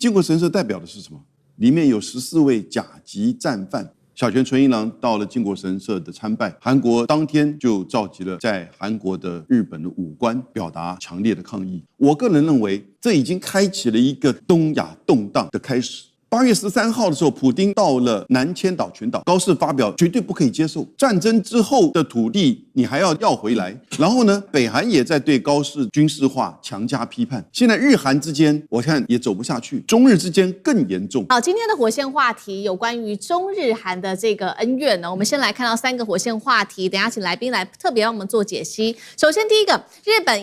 靖國神社代表的是什麼？裡面有14位甲級戰犯。小泉純一郎到了靖國神社的參拜，韓國當天就召集了在韓國的日本的武官，表達強烈的抗議。我個人認為，這已經開啟了一個東亞動盪的開始。8月13號的時候，普丁到了南千島群島，高市發表絕對不可以接受戰爭之後的土地，你還要回來。然後呢，北韓也在對高市軍事化強加批判。現在日韓之間，我看也走不下去，中日之間更嚴重。好，今天的火線話題有關於中日韓的這個恩怨呢，我們先來看到3個火線話題，等一下請來賓來特別讓我們做解析。首先第一個，日本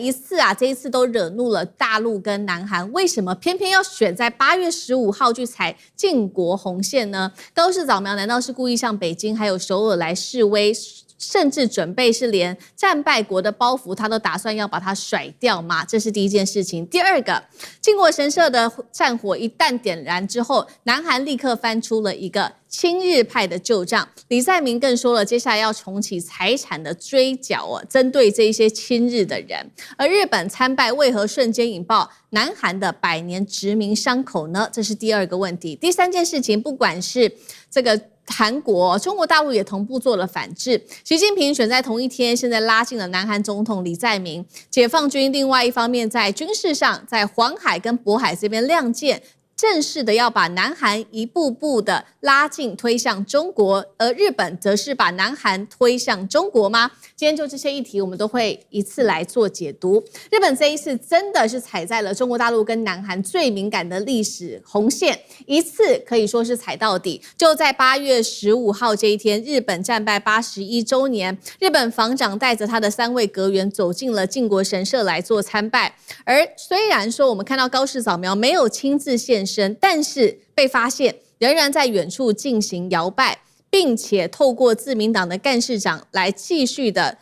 這一次都惹怒了大陸跟南韓，為什麼偏偏要選在8月15號去踩靖國紅線呢？高市早苗難道是故意向北京還有首爾來示威，甚至準備是連戰敗國的包袱他都打算要把它甩掉嗎？這是第一件事情。第二個，靖國神社的戰火一旦點燃之後，南韓立刻翻出了一個親日派的舊賬，李在明更說了，接下來要重啟財產的追繳針對這一些親日的人。而日本參拜為何瞬間引爆南韓的百年殖民傷口呢？這是第二個問題。第三件事情，不管是這個韓國、中國大陸也同步做了反制。習近平選在同一天，現在拉近了南韓總統李在明。解放軍另外一方面在軍事上，在黃海跟渤海這邊亮劍，正式的要把南韓一步步的拉近推向中國，而日本則是把南韓推向中國嗎？今天就這些議題，我們都會一次來做解讀。日本這一次真的是踩在了中國大陸跟南韓最敏感的歷史紅線，一次可以說是踩到底。就在8月15號這一天，日本戰敗81週年，日本防長帶着他的3位閣員走進了靖國神社來做參拜。而雖然說我們看到高市早苗沒有親自現身，但是被發現仍然在遠處進行搖拜，並且透過自民黨的幹事長來繼續的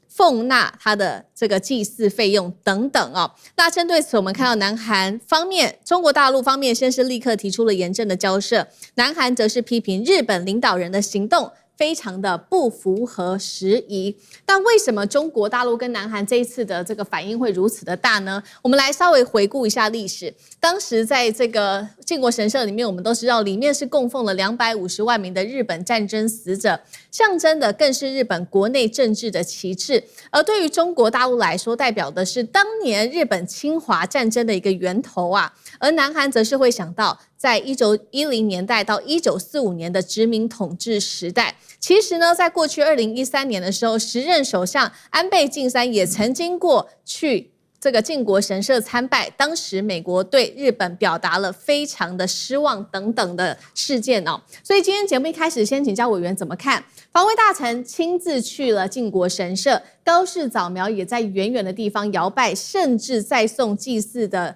奉納他的這個祭祀費用等等哦。那針對此，我們看到南韓方面、中國大陸方面先是立刻提出了嚴正的交涉，南韓則是批評日本領導人的行動非常的不符合時宜。但為什麼中國大陸跟南韓這一次的這個反應會如此的大呢？我们來稍微回顧一下歷史。當時在這個靖國神社裡面，我們都知道裡面是供奉了250萬名的日本戰爭死者，象徵的更是日本國內政治的旗幟。而對於中國大陸來說，代表的是當年日本侵華戰爭的一個源頭啊。而南韓則是會想到在1910年代到1945年的殖民統治時代。其實呢，在過去2013年的時候，時任首相安倍晉三也曾經過去這個靖國神社參拜，當時美國對日本表達了非常的失望等等的事件哦。所以今天節目一開始，先請教委員怎麼看？防衛大臣親自去了靖國神社，高市早苗也在遠遠的地方搖拜，甚至再送祭祀的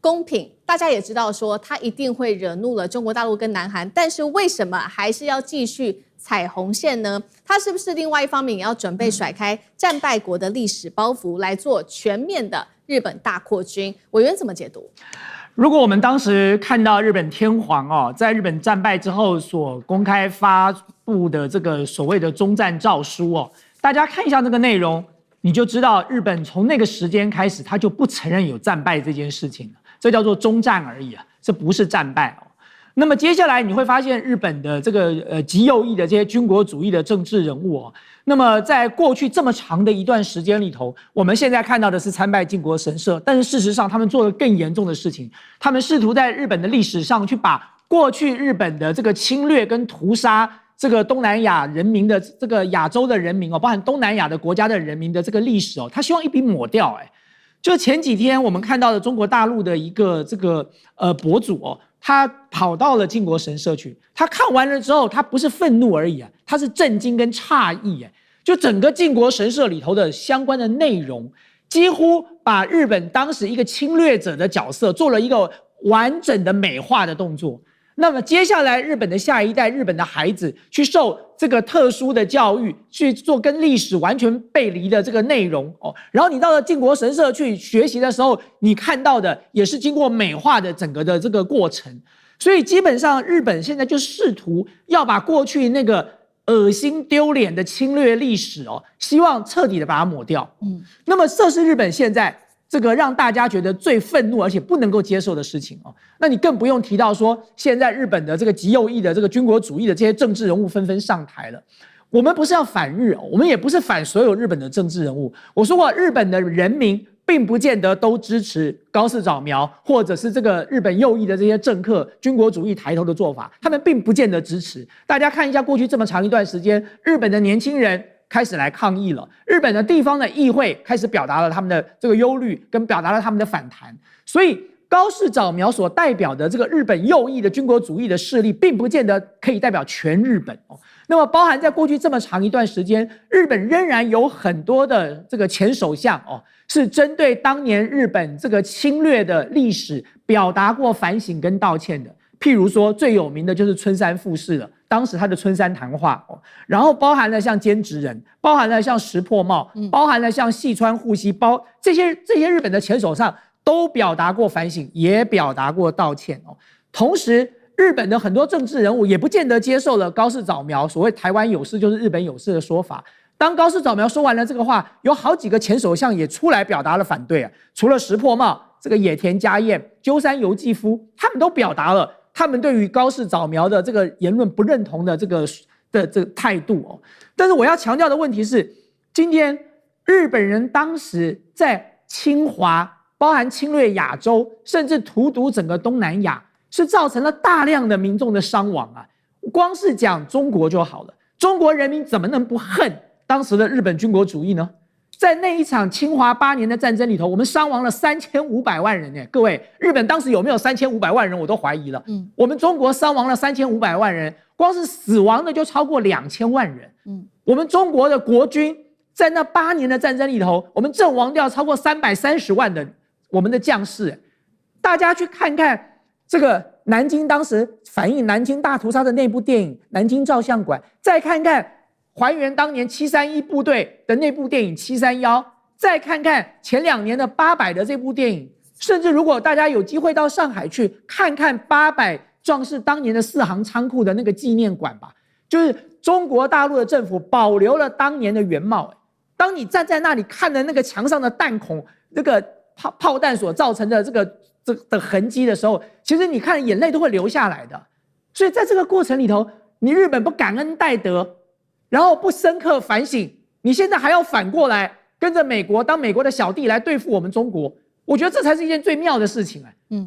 貢品。大家也知道說，他一定會惹怒了中國大陸跟南韓，但是為什麼還是要繼續踩紅線呢？他是不是另外一方面也要準備甩開戰敗國的歷史包袱，來做全面的日本大擴軍？委員怎麼解讀？如果我們當時看到日本天皇在日本戰敗之後所公開發布的這個所謂的終戰詔書大家看一下這個內容，你就知道日本從那個時間開始，他就不承認有戰敗這件事情了，這叫做終戰而已啊，這不是戰敗那麼接下來你會發現，日本的這個極右翼的這些軍國主義的政治人物那麼在過去這麼長的一段時間裡頭，我們現在看到的是參拜靖國神社，但是事實上他們做了更嚴重的事情，他們試圖在日本的歷史上去把過去日本的這個侵略跟屠殺這個東南亞人民的這個亞洲的人民包含東南亞的國家的人民的這個歷史他希望一筆抹掉就前幾天我們看到的中國大陸的一個這個博主他跑到了靖國神社去，他看完了之後，他不是憤怒而已他是震驚跟詫異就整個靖國神社裡頭的相關的內容，幾乎把日本當時一個侵略者的角色做了一個完整的美化的動作。那麼接下來日本的下一代，日本的孩子去受這個特殊的教育，去做跟歷史完全背離的這個內容然後你到了靖國神社去學習的時候，你看到的也是經過美化的整個的這個過程。所以基本上日本現在就試圖要把過去那個噁心丟臉的侵略歷史希望徹底的把它抹掉。那麼這是日本現在這個讓大家覺得最憤怒而且不能夠接受的事情哦。那你更不用提到說，現在日本的這個極右翼的這個軍國主義的這些政治人物紛紛上台了。我們不是要反日，我們也不是反所有日本的政治人物。我說過，日本的人民並不見得都支持高市早苗，或者是這個日本右翼的這些政客軍國主義抬頭的做法，他們並不見得支持。大家看一下過去這麼長一段時間，日本的年輕人開始來抗議了，日本的地方的議會開始表達了他們的這個憂慮，跟表達了他們的反彈。所以高市早苗所代表的這個日本右翼的軍國主義的勢力，並不見得可以代表全日本哦。那麼包含在過去這麼長一段時間，日本仍然有很多的這個前首相哦，是針對當年日本這個侵略的歷史表達過反省跟道歉的。譬如說最有名的就是村山富市了，當時他的村山談話哦，然後包含了像菅直人，包含了像石破茂，包含了像细川護熙，這些日本的前首相都表達過反省，也表達過道歉哦。同時，日本的很多政治人物也不見得接受了高市早苗所謂台灣有事就是日本有事的說法。當高市早苗說完了這個話，有好幾個前首相也出來表達了反對啊。除了石破茂，這個野田佳彥、鳩山由紀夫，他們都表達了他們對於高市早苗的這個言論不認同的這個態度哦。但是我要強調的問題是，今天日本人當時在侵華，包含侵略亞洲，甚至荼毒整個東南亞，是造成了大量的民眾的傷亡啊！光是講中國就好了，中國人民怎麼能不恨當時的日本軍國主義呢？在那一場侵華8年的戰爭裡頭，我們傷亡了3500萬人耶！各位，日本當時有沒有3500萬人，我都懷疑了。我們中國傷亡了3500萬人，光是死亡的就超過2000萬人。我們中國的國軍在那8年的戰爭裡頭，我們陣亡掉超過330萬的我們的将士。大家去看看這個南京當時反映南京大屠殺的那部電影《南京照相館》，再看看還原當年731部隊的那部電影《731》，再看看前2年的800的這部電影，甚至如果大家有機會到上海去看看800壯士當年的4行倉庫的那個紀念館吧，就是中國大陸的政府保留了當年的原貌。當你站在那裡看的那個牆上的彈孔，那個炮彈所造成的這個痕跡的時候，其實你看眼淚都會流下來的。所以在這個過程裡頭，你日本不感恩戴德，然後不深刻反省，你現在還要反過來跟着美國當美國的小弟來對付我們中國，我覺得這才是一件最妙的事情。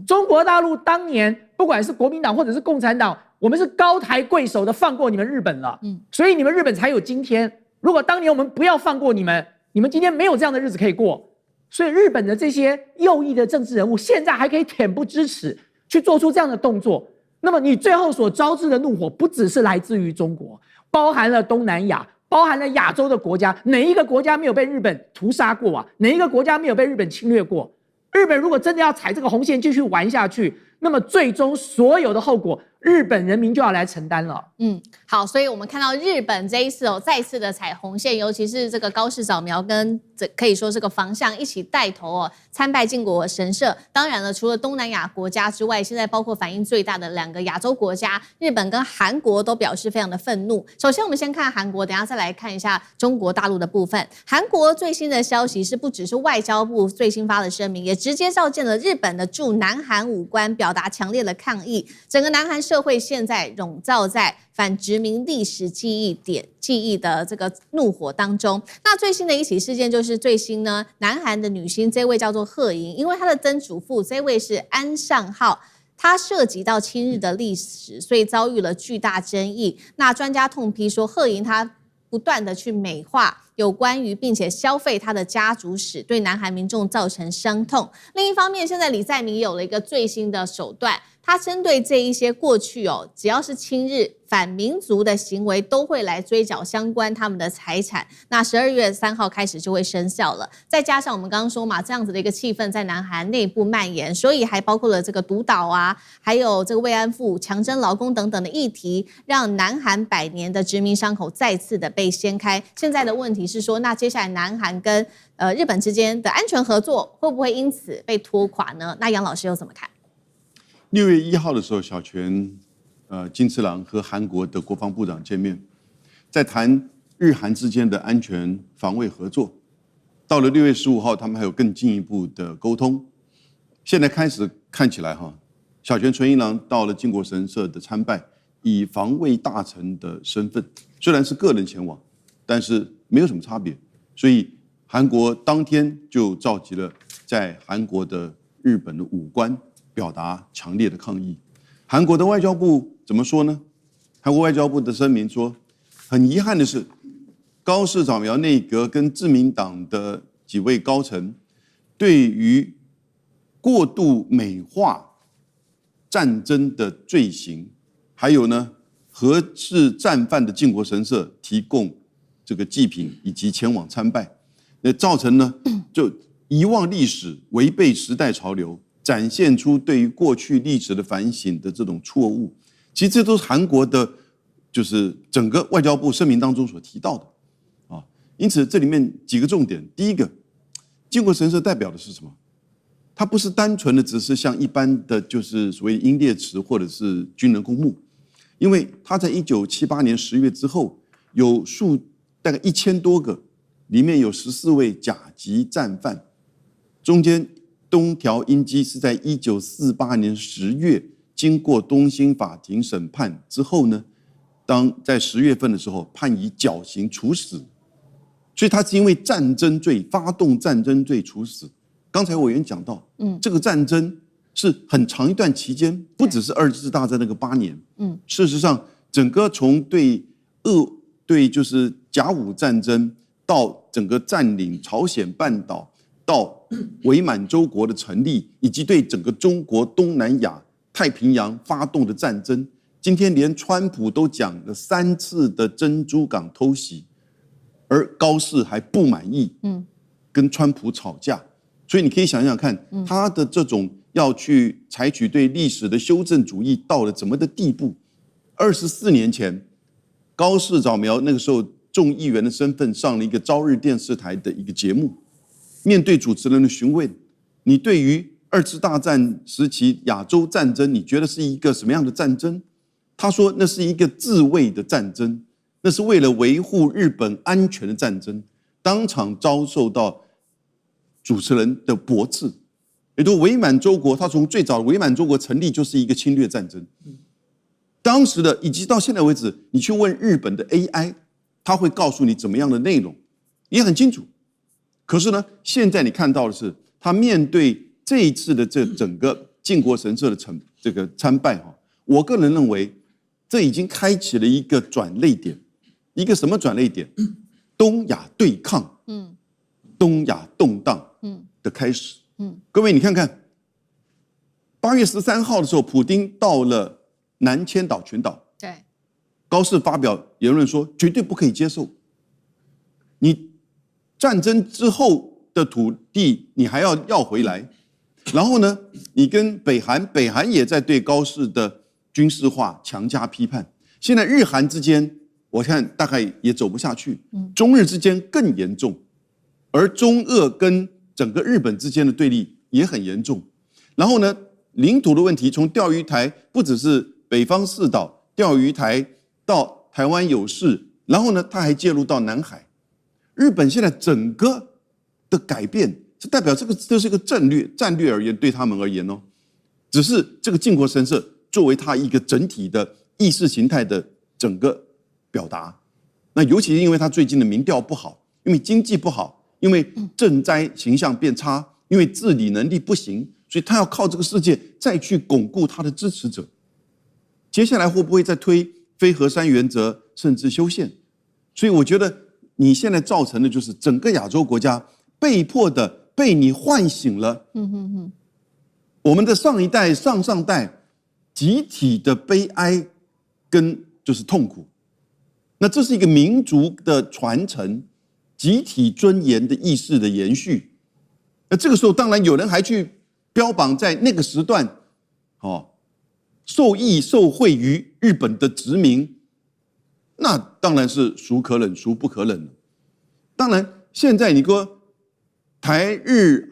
中國大陸當年不管是國民黨或者是共產黨，我們是高抬貴手的放過你們日本了，所以你們日本才有今天。如果當年我們不要放過你們，你們今天沒有这樣的日子可以過。所以日本的這些右翼的政治人物現在還可以恬不知恥去做出這樣的動作，那麼你最後所招致的怒火不只是來自於中國，包含了東南亞，包含了亞洲的國家，哪一個國家沒有被日本屠殺過啊？哪一個國家沒有被日本侵略過？日本如果真的要踩這個紅線繼續玩下去，那麼最終所有的後果，日本人民就要來承擔了。好，所以我們看到日本這一次再次的踩紅線，尤其是這個高市早苗跟可以說是個防相一起帶頭參拜靖國神社。當然了，除了東南亞國家之外，現在包括反應最大的2個亞洲國家，日本跟韓國都表示非常的憤怒。首先，我們先看韓國，等一下再來看一下中國大陸的部分。韓國最新的消息是，不只是外交部最新發的聲明，也直接召見了日本的駐南韓武官，表達強烈的抗議。整個南韓社會現在籠罩在反殖民歷史記憶的這個怒火當中。那最新的一起事件就是最新呢，南韓的女星這位叫做賀瑩，因為她的曾祖父這位是安尚浩，他涉及到親日的歷史，所以遭遇了巨大爭議。那專家痛批說，賀瑩她不斷的去美化有關於並且消費他的家族史，對南韓民眾造成傷痛。另一方面，現在李在明有了一個最新的手段，他針對這一些過去只要是親日反民族的行為，都會來追繳相關他們的財產。那12月3號開始就會生效了。再加上我們剛剛說嘛，這樣子的一個氣氛在南韓內部蔓延，所以還包括了這個獨島啊，還有這個慰安婦、強徵勞工等等的議題，讓南韓100年的殖民傷口再次的被掀開。現在的問題是說，那接下來南韓跟日本之間的安全合作會不會因此被拖垮呢？那楊老師又怎麼看？6月1號的時候，小泉金次郎和韓國的國防部長見面，在談日韓之間的安全防衛合作。到了6月15號，他們還有更進一步的溝通。現在開始看起來小泉純一郎到了靖國神社的參拜，以防衛大臣的身份，雖然是個人前往，但是沒有什麼差別。所以韓國當天就召集了在韓國的日本的武官，表達強烈的抗議。韓國的外交部怎麼說呢？韓國外交部的聲明說，很遺憾的是，高市早苗內閣跟自民黨的幾位高層對於過度美化戰爭的罪行，還有呢核是戰犯的靖國神社提供這個祭品以及前往參拜，造成呢就遺忘歷史、違背時代潮流，展現出對於過去歷史的反省的這種錯誤。其實這都是韓國的，就是整個外交部聲明當中所提到的啊。因此這裡面幾個重點，第一個，靖國神社代表的是什麼？它不是單純的只是像一般的就是所謂英烈祠或者是軍人公墓，因為它在1978年10月之後，有大概1000多個，裡面有14位甲級戰犯，中間東條英機是在1948年10月經過東京法庭審判之後呢，當在10月份的時候判以絞刑處死，所以他是因為戰爭罪發動戰爭罪處死。剛才委員講到，這個戰爭是很長一段期間，不只是2次大戰那個8年，事實上整個從對就是甲午戰爭到整個佔領朝鮮半島，到偽滿洲國的成立，以及對整個中國東南亞太平洋發動的戰爭，今天連川普都講了3次的珍珠港偷襲，而高市還不滿意，跟川普吵架。所以你可以想想看，他的這種要去採取對歷史的修正主義到了怎麼的地步？24年前，高市早苗那個時候眾議員的身份上了一個朝日電視台的一個節目，面對主持人的詢問，你對於2次大戰時期亞洲戰爭，你覺得是一個什麼樣的戰爭？他說那是一個自衛的戰爭，那是為了維護日本安全的戰爭，當場遭受到主持人的駁斥。也就是偽滿洲國，他從最早的偽滿洲國成立就是一個侵略戰爭。當時的以及到現在為止，你去問日本的 AI， 他會告訴你怎麼樣的內容，也很清楚。可是呢，現在你看到的是，他面對這一次的這整個靖國神社的這個參拜，我個人認為，這已經開啟了一個轉捩點，一個什麼轉捩點？東亞對抗，東亞動盪的開始。各位，你看看，8月13號的時候，普丁到了南千島群島，對，高市發表言論說，絕對不可以接受。你戰爭之後的土地，你還要回來，然後呢，你跟北韓也在對高市的軍事化強加批判。現在日韓之間，我看大概也走不下去，中日之間更嚴重，而中俄跟整個日本之間的对立也很嚴重。然後呢，領土的問題，從釣魚台不只是北方四島釣魚台到台灣有事，然後呢，它還介入到南海。日本現在整個的改變，是代表這是一個戰略而言，對他們而言哦，只是這個靖國神社作為它一個整體的意識形態的整個表達。那尤其是因為它最近的民調不好，因為經濟不好，因為賑災形象變差，因為治理能力不行，所以他要靠這個事件再去鞏固他的支持者。接下來會不會再推非核三原則，甚至修憲？所以我覺得你現在造成的就是整個亞洲國家被迫的被你喚醒了。我們的上一代、上上代集體的悲哀跟就是痛苦。那這是一個民族的傳承。集體尊嚴的意識的延續，那這個時候當然有人還去標榜在那個時段，受益受惠於日本的殖民，那當然是孰可忍孰不可忍了。當然，現在你說台日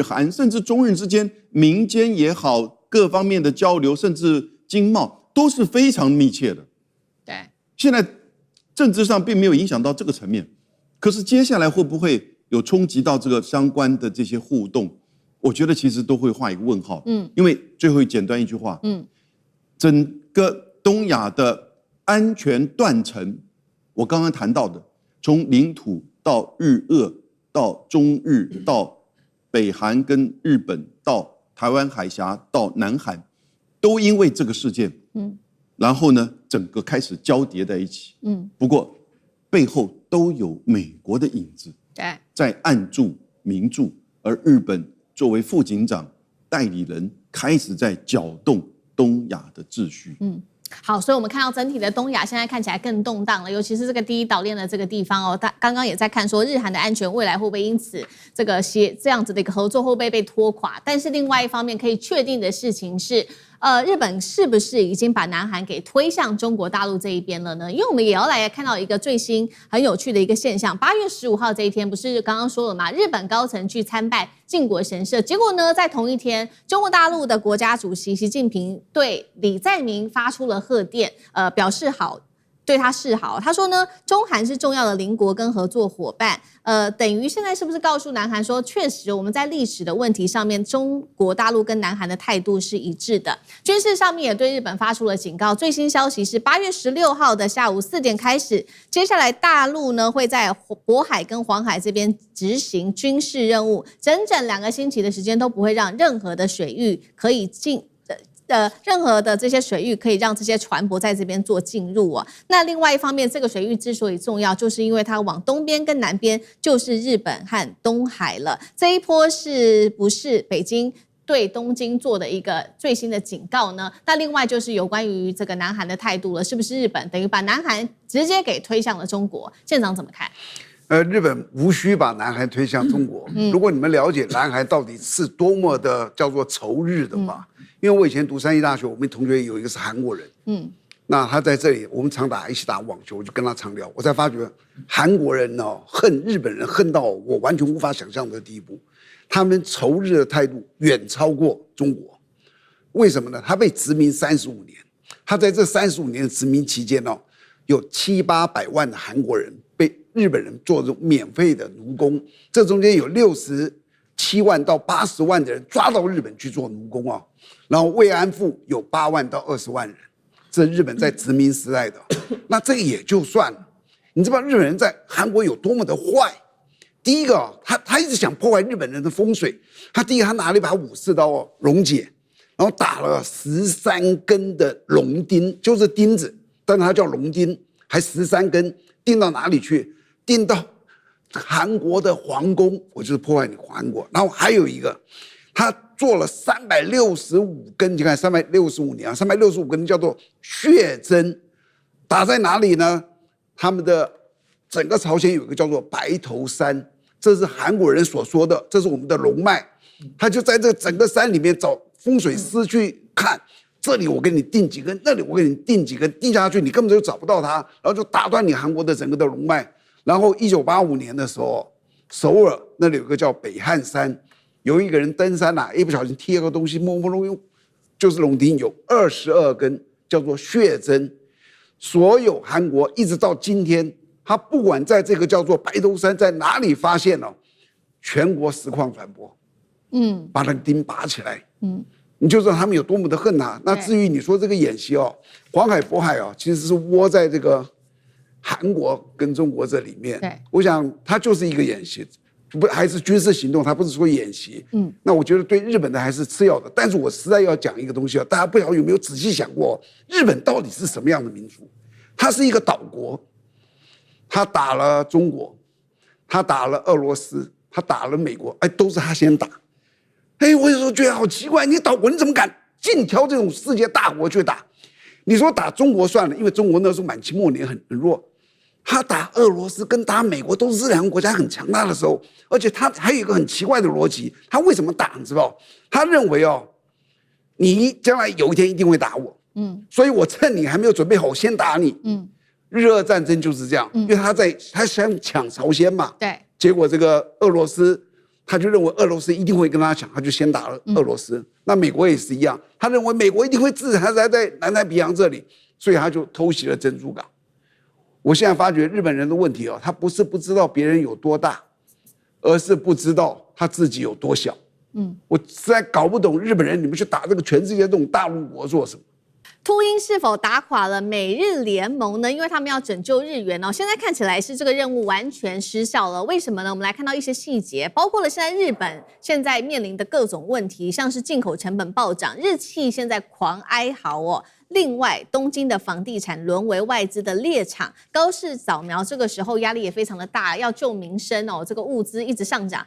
韓甚至中日之間民間也好，各方面的交流，甚至經貿都是非常密切的。對，現在政治上並沒有影響到這個層面。可是接下來會不會有衝擊到這個相關的這些互動，我覺得其實都會畫一個問號。因為最後簡單一句話，整個東亞的安全斷層，我剛剛談到的，從領土到日俄到中日到北韓跟日本到台灣海峽到南韓，都因為這個事件，然後呢，整個開始交疊在一起。不過背後都有美國的影子，在暗助明助，而日本作為副警長代理人，開始在攪動東亞的秩序。好，所以我們看到整體的東亞現在看起來更動盪了，尤其是這個第一島鏈的這個地方哦。他剛剛也在看說，日韓的安全未來會不會因此這樣子的一個合作會不會被拖垮？但是另外一方面可以確定的事情是，日本是不是已經把南韓給推向中國大陸這一邊了呢？因為我們也要來看到一個最新很有趣的一個現象。8月15號這一天，不是剛剛說了嗎？日本高層去參拜靖國神社，結果呢，在同一天，中國大陸的國家主席習近平對李在明發出了賀電，表示好。對他示好，他說呢，中韓是重要的鄰國跟合作夥伴，等於現在是不是告訴南韓說，確實我們在歷史的問題上面，中國大陸跟南韓的態度是一致的。軍事上面也對日本發出了警告。最新消息是8月16號的下午4點開始，接下來大陸呢會在渤海跟黃海這邊執行軍事任務，整整2個星期的時間都不會讓任何的水域可以任何的這些水域可以讓這些船舶在這邊做進入哦。那另外一方面，這個水域之所以重要，就是因為它往東邊跟南邊就是日本和東海了。這一波是不是北京對東京做的一個最新的警告呢？那另外就是有關於這個南韓的態度了，是不是日本等於把南韓直接給推向了中國？縣長怎麼看？日本無需把南韓推向中國。如果你們了解南韓到底是多麼的叫做仇日的話，因為我以前讀山西大學，我們同學有一個是韓國人，那他在這裡，我們一起打網球，我就跟他常聊，我才發覺韓國人哦恨日本人恨到我完全無法想象的地步，他們仇日的態度遠超過中國。為什麼呢？他被殖民35年，他在這35年的殖民期間哦，有700-800萬的韓國人被日本人做免費的奴工，這中間有67萬到80萬的人抓到日本去做奴工啊，然後慰安婦有8萬到20萬人，這是日本在殖民時代的。那這個也就算了，你知道日本人在韓國有多麼的壞？第一個，他一直想破壞日本人的風水。他第一個，他拿了一把武士刀龍解，然後打了13根的龍釘，就是釘子，但是它叫龍釘，還13根，釘到哪裡去？釘到韓國的皇宮，我就是破壞你韓國。然後還有一個，他做了365根，你看365年啊，365根叫做血針，打在哪裡呢？他們的整個朝鮮有一個叫做白頭山，這是韓國人所說的，這是我們的龍脈。他就在這整個山裡面找風水師去看，這裡我給你釘幾根，那裡我給你釘幾根，釘下去你根本就找不到它，然後就打斷你韓國的整個的龍脈。然後1985年的時候，首爾那裡有個叫北漢山，有一個人登山一不小心貼個東西，摸摸就是龍釘，有22根，叫做血針。所有韓國一直到今天，他不管在這個叫做白頭山在哪裡發現了，全國實況轉播，把那個釘拔起來，你就知道他們有多麼的恨他。那至於你說這個演習黃海、渤海其實是窩在這個韓國跟中國這裡面，我想它就是一個演習，不還是軍事行動，它不是說演習。那我覺得對日本的還是次要的。但是我實在要講一個東西大家不曉得有沒有仔細想過，日本到底是什麼樣的民族？它是一個島國，他打了中國，他打了俄羅斯，他打了美國，都是他先打。我有時候覺得好奇怪，你島國你怎麼敢盡挑這種世界大國去打？你說打中國算了，因為中國那時候滿清末年很弱。他打俄羅斯跟打美国都是这两個國家很強大的時候，而且他還有一個很奇怪的邏輯，他為什麼打你知道？他認為你將來有一天一定會打我，所以我趁你還沒有準備好，我先打你。日俄戰爭就是這樣，因為他想搶朝鮮嘛，對，結果這個俄羅斯他就認為俄羅斯一定會跟他搶，他就先打了俄羅斯。那美國也是一樣，他認為美國一定會制裁他在南太平洋這裡，所以他就偷襲了珍珠港。我現在發覺日本人的問題他不是不知道別人有多大，而是不知道他自己有多小。我實在搞不懂日本人，你們去打這個全世界這種大陸國做什麼？禿鷹是否打垮了美日聯盟呢？因為他們要拯救日元哦，現在看起來是这個任務完全失效了。為什麼呢？我們來看到一些細節，包括了現在日本現在面臨的各種問題，像是進口成本暴漲，日企現在狂哀嚎哦。另外，東京的房地產淪為外資的獵場，高市早苗這個時候壓力也非常的大，要救民生哦，這個物資一直上漲，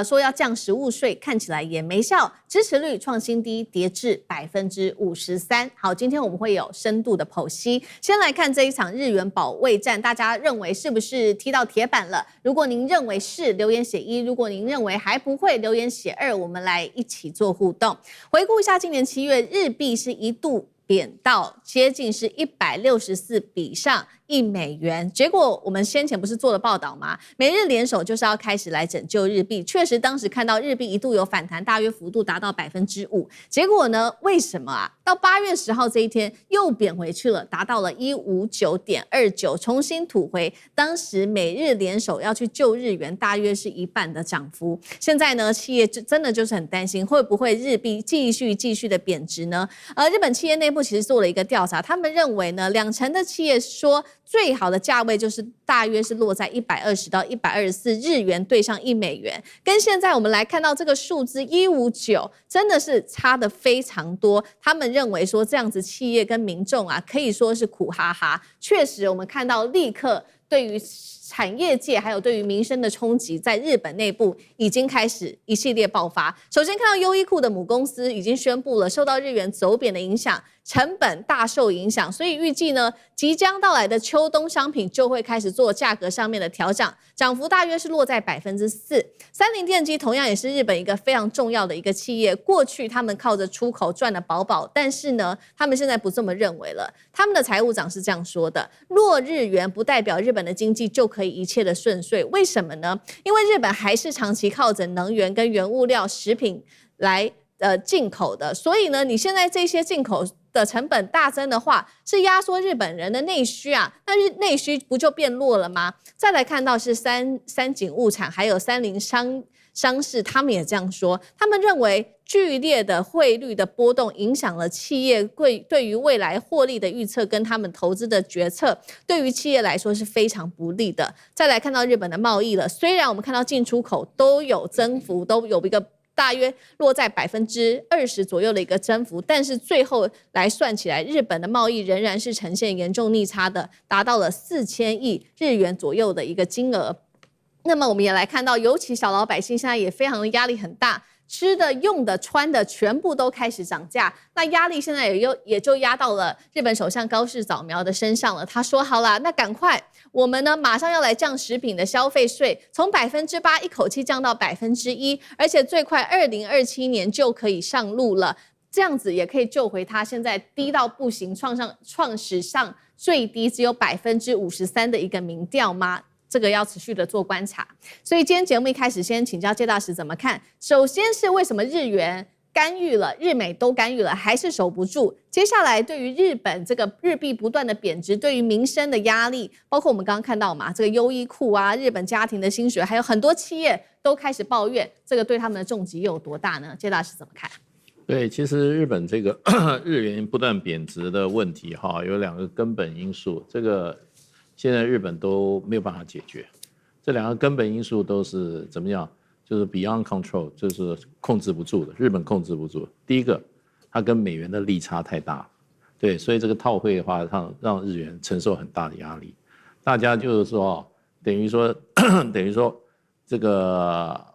說要降食物稅，看起來也沒效，支持率創新低，跌至53%。好，今天我們會有深度的剖析。先來看這一場日元保衛戰，大家認為是不是踢到鐵板了？如果您認為是，留言寫1；如果您認為還不會，留言寫2。我們來一起做互動。回顧一下，今年7月日幣是一度貶到接近是164比上1美元，結果我們先前不是做了報道嗎？美日聯手就是要開始來拯救日幣，確實當時看到日幣一度有反彈，大約幅度達到5%，結果呢？為什麼啊？到8月10號這一天又貶回去了，達到了159.29，重新吐回當時美日聯手要去救日元，大約是1半的漲幅。現在呢，企業真的就是很擔心，會不會日幣繼續的貶值呢？日本企業內部其實做了一個調查，他們認為呢，20%的企業說最好的價位就是大約是落在120到124日元兌上1美元，跟現在我們來看到這個數字159，真的是差得非常多。他們認為說這樣子企業跟民眾啊，可以說是苦哈哈。確實，我們看到立刻對於產業界還有對於民生的衝擊，在日本內部已經開始一系列爆發。首先看到優衣庫的母公司已經宣布了，受到日元走貶的影響，成本大受影響，所以預計呢，即將到來的秋冬商品就會開始做價格上面的調整，漲幅大約是落在4%。三菱電機同樣也是日本一個非常重要的一個企業，過去他們靠着出口賺得飽飽，但是呢，他們現在不這麼認為了。他們的財務長是這樣說的：弱日元不代表日本的經濟就可以一切的順遂。為什麼呢？因為日本還是長期靠着能源跟原物料、食品來進口的，所以呢，你現在這些進口的成本大增的話，是壓縮日本人的內需啊，那內需不就變弱了嗎？再來看到是三井物產還有三菱商事，他們也這樣說，他們認為劇烈的匯率的波動影響了企業對於未來獲利的預測跟他們投資的決策，對於企業來說是非常不利的。再來看到日本的貿易了，雖然我們看到進出口都有增幅，都有一個大約落在20%左右的一個增幅，但是最後來算起來，日本的貿易仍然是呈現嚴重逆差的，達到了4000億日元左右的一個金額。那麼我們也來看到，尤其小老百姓現在也非常的壓力很大，吃的、用的、穿的全部都開始漲價，那壓力現在也就壓到了日本首相高市早苗的身上了。他說好啦，那趕快我們呢馬上要來降食品的消費稅，從8%一口氣降到1%，而且最快2027年就可以上路了。這樣子也可以救回他現在低到不行，創史上最低只有53%的一個民調嗎？這個要持續的做觀察。所以今天節目一開始先請教介大使怎麼看。首先是為什麼日元干預了，日美都干預了，還是守不住？接下來對於日本這個日幣不斷的貶值，對於民生的壓力，包括我們剛剛看到嘛，這個優衣庫啊，日本家庭的薪水，還有很多企業都開始抱怨，這個對他們的重擊又有多大呢？介大使怎麼看？對，其實日本這個日元不斷貶值的問題哈，有2個根本因素，這個現在日本都沒有辦法解決。這2個根本因素都是怎麼樣？就是 beyond control， 就是控制不住的，日本控制不住。第一個，它跟美元的利差太大，對，所以這個套匯的話，讓日元承受很大的壓力。大家就是說，等於說這個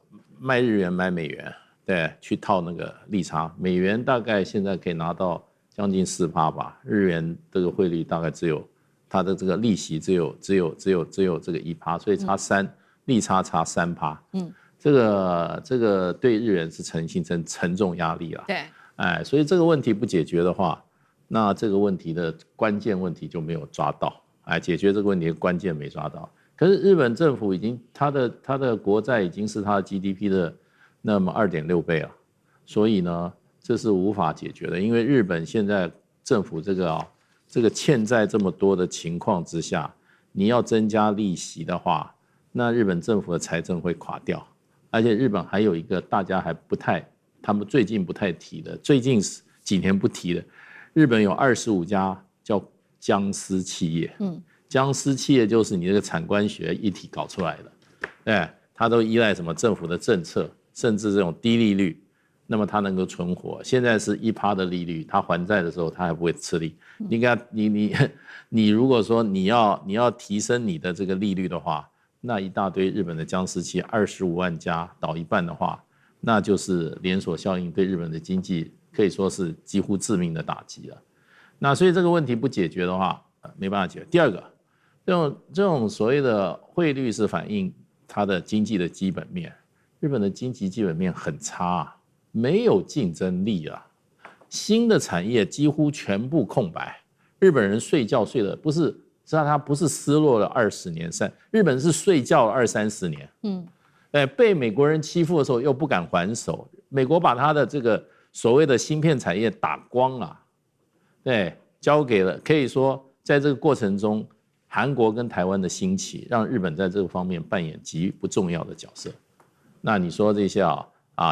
賣日元買美元，對，去套那個利差。美元大概現在可以拿到將近4%吧，日元這個匯率大概只有它的這個利息只有這個1%，所以利差差3%。這個對日元是形成沉重壓力了。對，哎，所以這個問題不解決的話，那這個問題的關鍵問題就沒有抓到。哎，解決這個問題的關鍵沒抓到。可是日本政府已經它的國債已經是它的 GDP 的那麼2.6倍了，所以呢，這是無法解決的。因為日本現在政府這個欠債這麼多的情況之下，你要增加利息的話，那日本政府的財政會垮掉。而且日本還有一個大家還不太，他們最近不太提的，最近幾年不提的，日本有25家叫僵屍企業。僵屍企業就是你這個產官學一體搞出來的，它都依賴什麼政府的政策，甚至這種低利率，那麼它能夠存活。現在是1%的利率，它還債的時候它還不會吃力。你如果說你要提升你的這個利率的話，那一大堆日本的僵屍企業25萬家倒一半的話，那就是連鎖效應，對日本的經濟可以說是幾乎致命的打擊了。那所以這個問題不解決的話，沒辦法解決。第二個，這種所謂的匯率是反映它的經濟的基本面，日本的經濟基本面很差，沒有競爭力啊，新的產業幾乎全部空白。日本人睡覺睡的不是，知道他不是失落了20年，日本是睡覺了20-30年。被美國人欺負的時候又不敢還手，美國把他的這個所謂的芯片產業打光了，交給了，可以說在這個過程中，韓國跟台灣的興起，讓日本在這個方面扮演極不重要的角色。那你說這些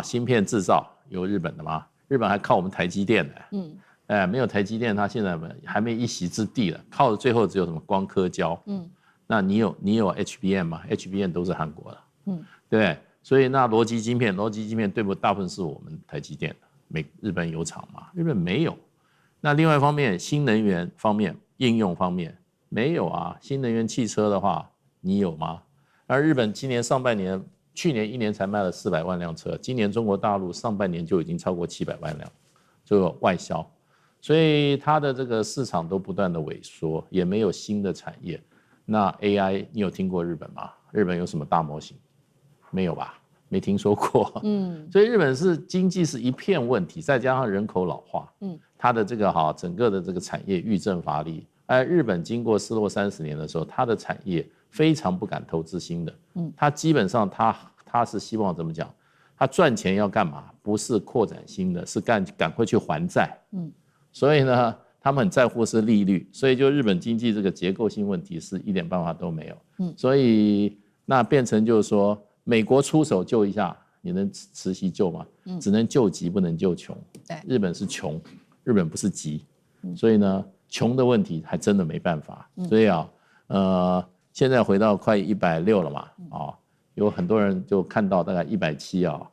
芯片製造有日本的嗎？日本還靠我們台積電呢。沒有台積電，它現在還沒一席之地了。靠的最後只有什麼光刻膠。那你有 HBM 嗎 ？HBM 都是韓國的。對不對？所以那邏輯晶片對不？大部分是我們台積電的，日本有廠嗎？日本沒有。那另外一方面，新能源方面、應用方面沒有啊。新能源汽車的話，你有嗎？而日本今年上半年，去年1年才賣了400萬輛車，今年中國大陸上半年就已經超過700萬輛，這個外銷，所以它的這個市場都不斷的萎縮，也沒有新的產業。那 AI 你有聽過日本嗎？日本有什麼大模型？沒有吧？沒聽說過。所以日本是經濟是一片問題，再加上人口老化，它的這個整個的這個產業愈振乏力。而日本經過失落30年的時候，它的產業非常不敢投資新的。它基本上它是希望怎麼講？它賺錢要幹嘛？不是擴展新的，是趕快去還債。所以呢，他們很在乎是利率，所以就日本經濟這個結構性問題是一點辦法都沒有。所以那變成就是說，美國出手救一下，你能持續救嗎？只能救急，不能救窮。日本是窮，日本不是急，所以呢，窮的問題還真的沒辦法。所以現在回到快160了嘛，有很多人就看到大概170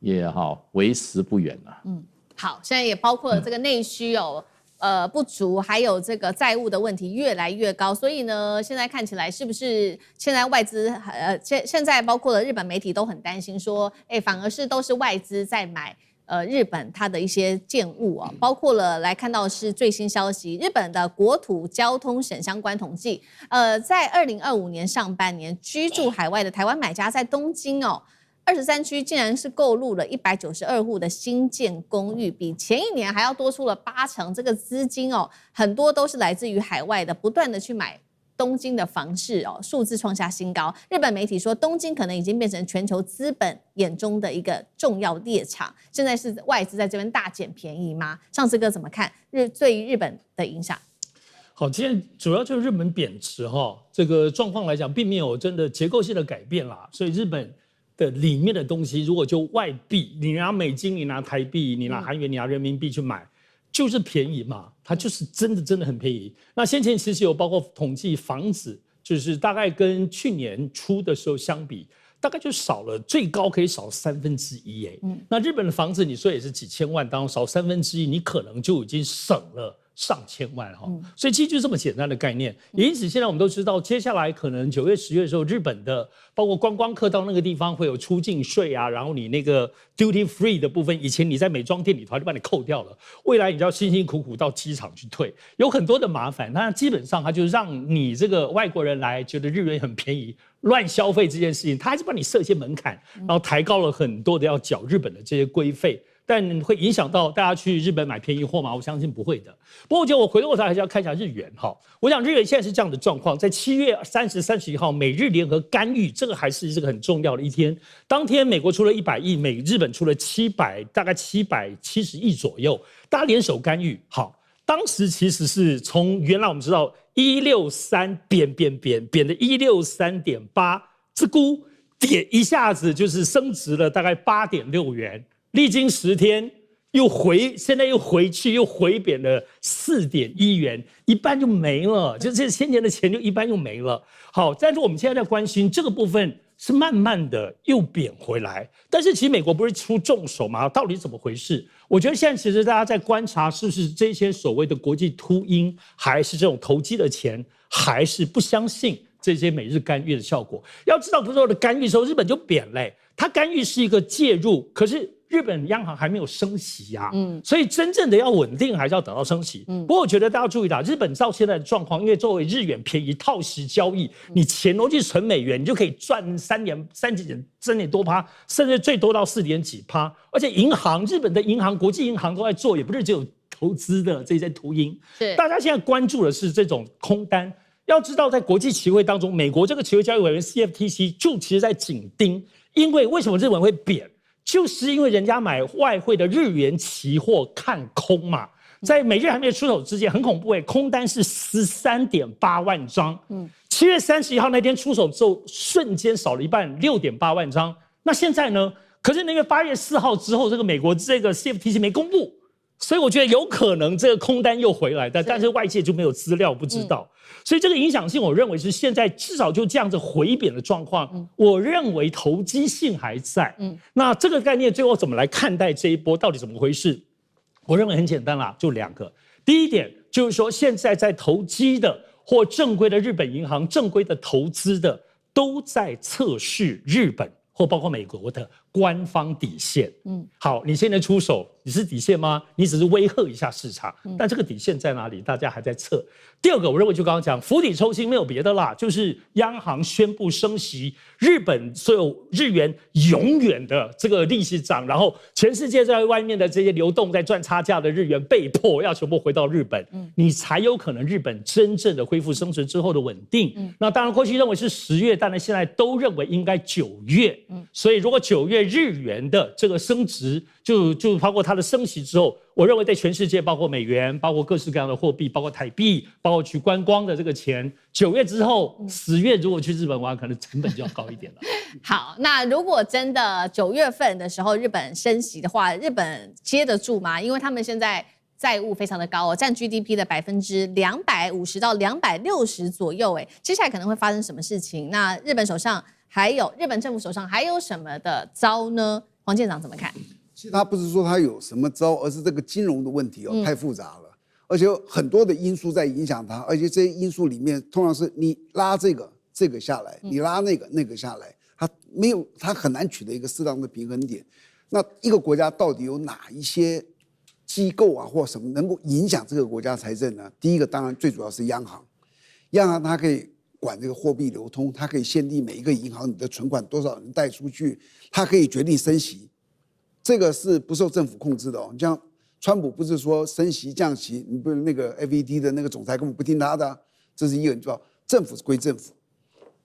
也好為時不遠了。好，現在也包括了這個內需不足，還有這個債務的問題越來越高，所以呢，現在看起來是不是現在外資現在包括了日本媒體都很擔心說，反而是都是外資在買日本它的一些建物啊，包括了來看到是最新消息，日本的國土交通省相關統計，在2025年上半年居住海外的台灣買家在東京23區竟然是購入了192戶的新建公寓，比前一年還要多出了80%。這個資金很多都是來自於海外的，不斷的去買東京的房市數字創下新高。日本媒體說，東京可能已經變成全球資本眼中的一個重要獵場。現在是外資在這邊大撿便宜嗎？上次哥怎麼看對於日本的影響？好，今天主要就是日本貶值這個狀況來講，並沒有真的結構性的改變啦，所以日本的裡面的東西，如果就外幣，你拿美金，你拿台幣，你拿韓元，你拿人民幣去買，就是便宜嘛，它就是真的很便宜。那先前其實有包括統計房子，就是大概跟去年初的時候相比，大概就少了，最高可以少1/3。那日本的房子你說也是幾千萬，當中少1/3，你可能就已經省了上千萬所以其實就這麼簡單的概念。也因此，現在我們都知道，接下來可能9月、10月的時候，日本的包括觀光客到那個地方會有出境稅啊，然後你那個 duty free 的部分，以前你在美妝店裡頭就把你扣掉了，未來你就要辛辛苦苦到機場去退，有很多的麻煩。那基本上它就讓你這個外國人來覺得日元很便宜，亂消費這件事情，它還是幫你設一些門檻，然後抬高了很多的要繳日本的這些規費。但會影響到大家去日本買便宜貨嗎？我相信不會的。不過，我回過頭還是要看一下日元我想日元現在是這樣的狀況，在7月30、31號，美日聯合干預，這個還是這個很重要的一天。當天美國出了100億，日本出了大概770億左右，大家聯手干預。當時其實是從原來我們知道163貶的163.8之估。一下子就是升值了大概8.6元，歷經10天現在又回去又回貶了4.1元，一半就沒了，就這1000年的錢就一半又沒了。好，但是我们現在在關心這個部分是慢慢的又貶回來，但是其實美國不是出重手嗎？到底怎麼回事？我覺得現在其實大家在觀察是不是這些所謂的國際禿鷹，還是這種投機的錢，還是不相信這些美日干預的效果？要知道，不是說的干預的時候，日本就貶嘞，它干預是一個介入，可是日本央行還沒有升息啊，所以真正的要穩定還是要等到升息。不過我覺得大家要注意到，日本到現在的狀況，因為作為日元便宜套息交易，你錢都去存美元，你就可以賺3點多%，甚至最多到4點幾%。而且日本的銀行、國際銀行都在做，也不是只有投資的這些禿鷹。大家現在關注的是這種空單。要知道，在國際期貨當中，美國這個期貨交易委員 CFTC 就其實在緊盯，因為為什麼日本會貶？就是因為人家買外匯的日元期貨看空嘛，在美日還沒有出手之前，很恐怖空單是13.8萬張，7月31號那天出手之後，瞬間少了一半，6.8萬張。那現在呢？可是那個8月4號之後，這個美國這個 CFTC 沒公布，所以我覺得有可能这個空單又回來，但是外界就沒有資料，不知道。所以這個影響性，我認為是現在至少就這樣子回貶的狀況，我認為投機性還在。那這個概念最後怎麼來看待這一波，到底怎麼回事？我認為很簡單啦，就2個。第一點就是說，現在在投機的或正規的日本銀行、正規的投資的，都在測試日本或包括美國的官方底線。好，你現在出手，你是底線嗎？你只是威嚇一下市場，但這個底線在哪裡？大家還在測。第二個，我認為就剛剛講，釜底抽薪沒有別的啦，就是央行宣布升息，日本所有日元永遠的這個利息漲，然後全世界在外面的這些流動在賺差價的日元被迫要全部回到日本，你才有可能日本真正的恢復生存之後的穩定。那當然過去認為是10月，但是現在都認為應該9月。所以如果9月日元的這個升值，就包括它的升息之後，我認為對全世界，包括美元，包括各式各樣的貨幣，包括台幣，包括去觀光的這個錢，9月之後10月如果去日本玩，可能成本就要高一點了。好，那如果真的9月份的時候日本升息的話，日本接得住嗎？因為他們現在債務非常的高佔 GDP 的250%到260%左右，接下來可能會發生什麼事情？那日本政府手上還有什麼的招呢？黃艦長怎麼看？其實他不是說他有什麼招，而是這個金融的問題太複雜了，而且有很多的因素在影響它，而且這些因素裡面通常是你拉這個下來，你拉那個下來，它很難取得一個適當的平衡點。那一個國家到底有哪一些機構啊或什麼能夠影響這個國家財政呢？第一個當然最主要是央行，央行它可以管這個貨幣流通，它可以限定每一個銀行你的存款多少人貸出去，它可以決定升息。這個是不受政府控制的哦。像川普不是說升息降息，你不是那個 FED 的那個總裁根本不聽他的啊，這是一個你知道，政府歸政府，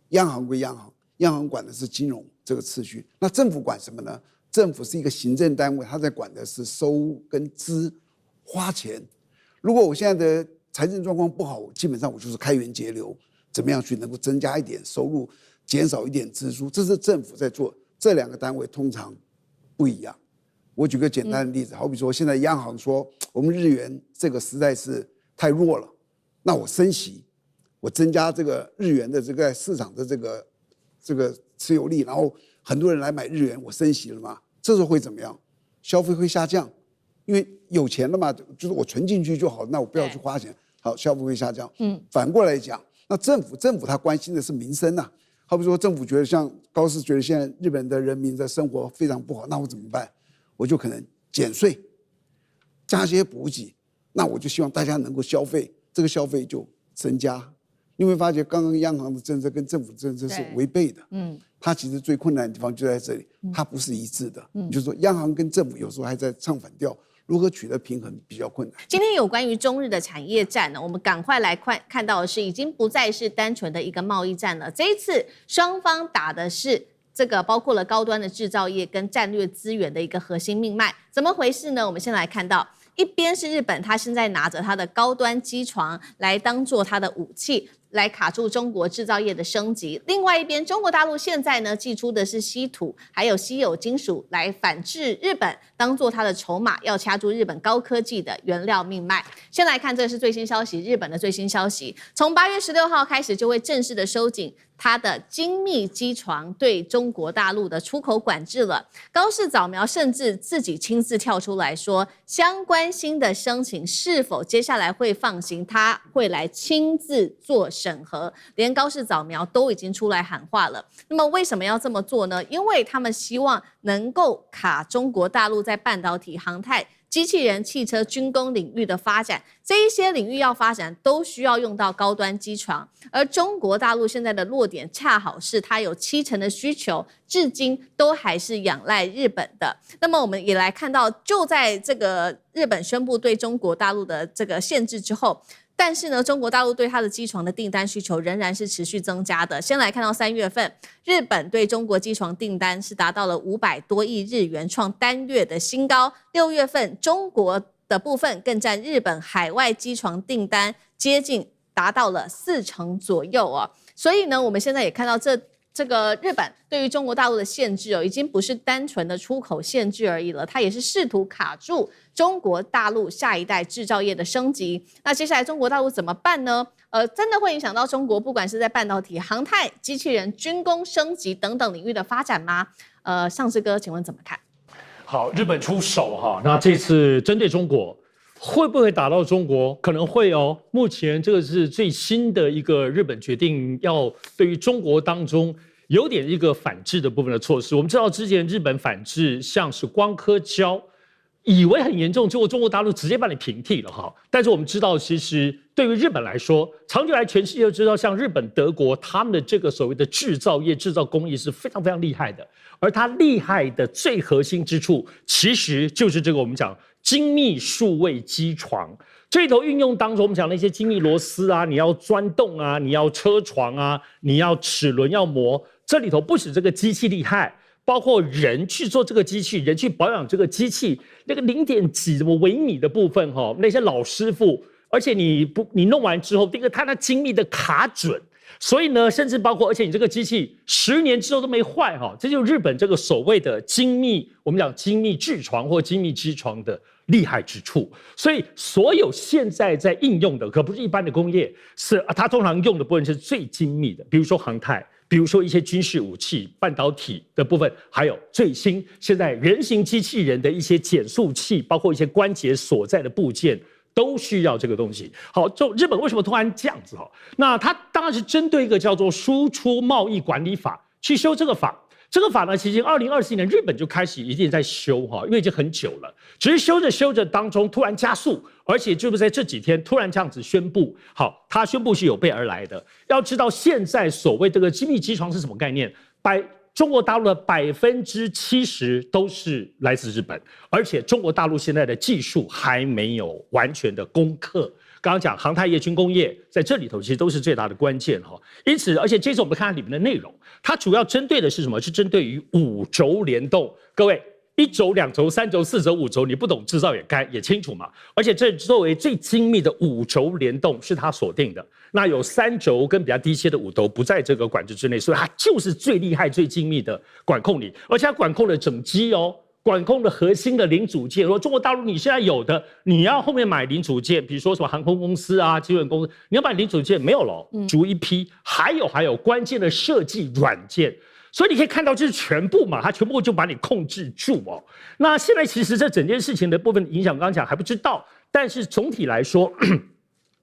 央行歸央行，央行管的是金融這個次序。那政府管什麼呢？政府是一個行政單位，它在管的是收跟支花錢。如果我現在的財政狀況不好，基本上我就是開源節流，怎麼樣去能夠增加一點收入，減少一點支出，這是政府在做。這兩個單位通常不一樣。我舉個簡單的例子，好比說現在央行說我們日元這個實在是太弱了，那我升息，我增加這個日元的這個市場的這個持有力，然後很多人來買日元，我升息了嘛，這時候會怎麼樣？消費會下降，因為有錢了嘛，就是我存進去就好，那我不要去花錢，好，消費會下降。反過來講，那政府他關心的是民生啊，好比說政府覺得像高市覺得現在日本的人民的生活非常不好，那我怎麼辦？我就可能減稅，加些補給，那我就希望大家能夠消費，這個消費就增加。你會發覺，剛剛央行的政策跟政府的政策是違背的。它其實最困難的地方就在這裡，它不是一致的。就是說，央行跟政府有時候還在唱反調，如何取得平衡比較困難。今天有關於中日的產業戰呢，我們趕快來看到的是，已經不再是單純的一個貿易戰了。這一次雙方打的是這個包括了高端的製造業跟戰略資源的一個核心命脈，怎麼回事呢？我們先來看到，一邊是日本，它現在拿着它的高端機床來當做它的武器，來卡住中國製造業的升級。另外一邊，中國大陸現在呢祭出的是稀土還有稀有金屬來反制日本，當做它的籌碼，要掐住日本高科技的原料命脈。先來看，這是最新消息，日本的最新消息，從8月16號開始就會正式的收緊它的精密機床對中國大陸的出口管制了。高市早苗甚至自己親自跳出來說，相關新的申請是否接下來會放行，他會來親自做審核。連高市早苗都已經出來喊話了。那麼為什麼要這麼做呢？因為他們希望能夠卡中國大陸在半導體、航太、機器人、汽車、軍工領域的發展，這一些領域要發展都需要用到高端機床，而中國大陸現在的弱點恰好是它有70%的需求，至今都還是仰賴日本的。那麼我們也來看到，就在這個日本宣布對中國大陸的這個限制之後，但是呢，中國大陸對它的機床的訂單需求仍然是持續增加的。先來看到3月份，日本對中國機床訂單是達到了500多億日元，創單月的新高。6月份，中國的部分更佔日本海外機床訂單接近達到了40%左右哦。所以呢，我們現在也看到這個日本對於中國大陸的限制哦，已經不是單純的出口限制而已了，它也是試圖卡住中國大陸下一代製造業的升級。那接下來中國大陸怎麼辦呢？真的會影響到中國不管是在半導體、航太、機器人、軍工升級等等領域的發展嗎？尚志哥，請問怎麼看？好，日本出手哈，那這次針對中國會不會打到中國？可能會哦。目前這個是最新的一個日本決定，要對於中國當中有點一個反制的部分的措施。我們知道之前日本反制像是光刻膠，以為很嚴重，結果中國大陸直接把你平替了哈。但是我們知道，其實對於日本來說，長久來全世界都知道，像日本、德國他们的這個所謂的製造業、製造工藝是非常非常厲害的。而它厲害的最核心之處，其實就是這個我們講精密數位機床。這裡頭運用當中，我們講那些精密螺絲啊，你要鑽洞啊，你要車床啊，你要齒輪要磨，這裡頭不止這個機器厲害，包括人去做這個機器，人去保養這個機器，那個0點幾什麼微米的部分哈，那些老師傅，而且你弄完之後，這個它的精密的卡準。所以呢，甚至包括，而且你這個機器10年之後都沒壞哈，這就是日本這個所謂的精密，我們講精密製床或精密機床的厲害之處。所以所有現在在應用的，可不是一般的工業，是它通常用的部分是最精密的，比如說航太，比如說一些軍事武器、半導體的部分，還有最新現在人形機器人的一些減速器，包括一些關節所在的部件。都需要這個東西。好，就日本為什麼突然這樣子哈？那它當然是針對一個叫做輸出貿易管理法去修這個法。這個法呢，其實2024年日本就開始一定在修哈，因為已經很久了。只是修着修着當中突然加速，而且就是在這幾天突然這樣子宣布。好，它宣布是有備而來的。要知道現在所謂這個精密機床是什麼概念？中國大陸的70%都是來自日本，而且中國大陸現在的技術還沒有完全的攻克。剛剛講航太業、軍工業在這裡頭其實都是最大的關鍵哈。因此，而且這次我們看看裡面的內容，它主要針對的是什麼？是針對於5軸聯動。各位，1軸、2軸、3軸、4軸、5軸，你不懂製造也清楚嘛。而且這作為最精密的5軸聯動是它鎖定的。那有3軸跟比較低些的5軸不在這個管制之內，所以它就是最厲害、最精密的管控你，而且它管控了整機哦，管控了核心的零組件。說中國大陸你現在有的，你要後面買零組件，比如說什麼航空公司啊、機輪公司，你要買零組件沒有了，逐一批。還有關鍵的設計軟件，所以你可以看到這是全部嘛，它全部就把你控制住哦。那現在其實這整件事情的部分影響，剛剛講還不知道，但是總體來說，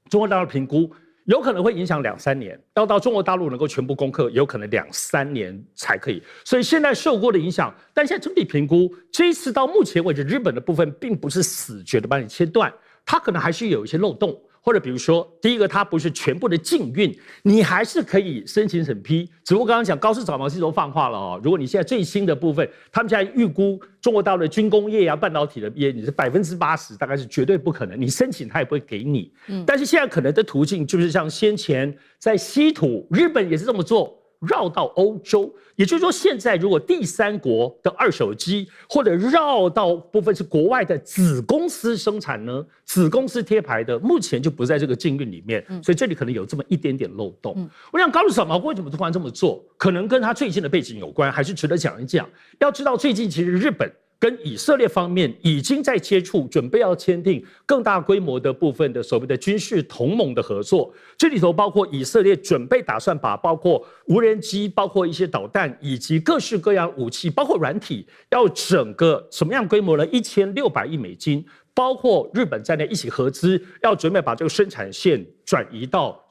中國大陸評估。有可能會影響2-3年，要到中國大陸能夠全部攻克，有可能2-3年才可以。所以現在受過的影響，但現在整體評估，這一次到目前為止，日本的部分並不是死絕的把你切斷，它可能還是有一些漏洞。或者比如說，第一個它不是全部的禁運，你還是可以申請審批。只不過剛剛講高市早苗是都放話了哦，如果你現在最新的部分，他們現在預估中國大陸的軍工業啊、半導體的業，你是80%，大概是絕對不可能，你申請他也不會給你。但是現在可能的途徑就是像先前在稀土，日本也是這麼做。繞到歐洲。也就是說，現在如果第三國的二手機或者繞到部分是國外的子公司生產呢，子公司貼牌的，目前就不在这個禁運裡面，所以這裡可能有這麼一點點漏洞。我想高市早苗為什麼突然這麼做，可能跟他最近的背景有關，還是值得講一講。要知道，最近其實日本跟以色列方面已經在接觸，準備要簽訂更大規模的部分的所謂的軍事同盟的合作。這裡頭包括以色列準備打算把包括無人機、包括一些導彈以及各式各樣武器，包括軟體，要整個什麼樣規模呢？1600億美金，包括日本在內一起合資，要準備把這個生產線轉移到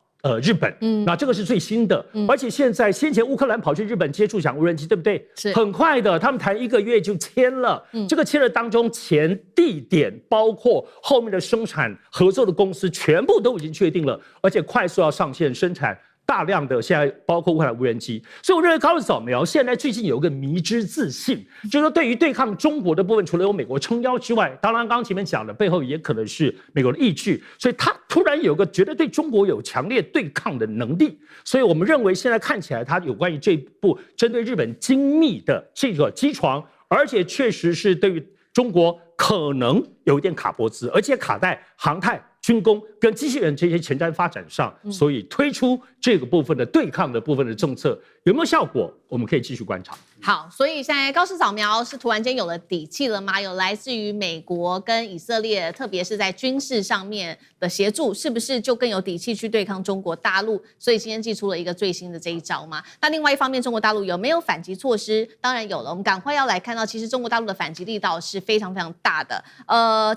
日本，那這個是最新的，而且先前烏克蘭跑去日本接觸講無人機，對不對？是很快的，他們談1個月就簽了，這個簽了當中前地點包括後面的生產合作的公司全部都已經確定了，而且快速要上線生產。大量的現在包括烏克蘭無人機，所以我認為高市早苗現在最近有一個迷之自信，就是說對於對抗中國的部分，除了有美國撐腰之外，當然剛前面講的背後也可能是美國的意志，所以他突然有個覺得對中國有強烈對抗的能力，所以我們認為現在看起來他有關於這部針對日本精密的這個機床，而且確實是對於中國可能有一點卡脖子，而且卡在航太、軍工跟機器人這些前瞻發展上，所以推出這個部分的對抗的部分的政策有沒有效果？我們可以繼續觀察。好，所以現在高市早苗是突然間有了底氣了嗎？有來自於美國跟以色列，特別是在軍事上面的協助，是不是就更有底氣去對抗中國大陸？所以今天祭出了一個最新的這一招嗎？那另外一方面，中國大陸有沒有反擊措施？當然有了。我們趕快要來看到，其實中國大陸的反擊力道是非常非常大的。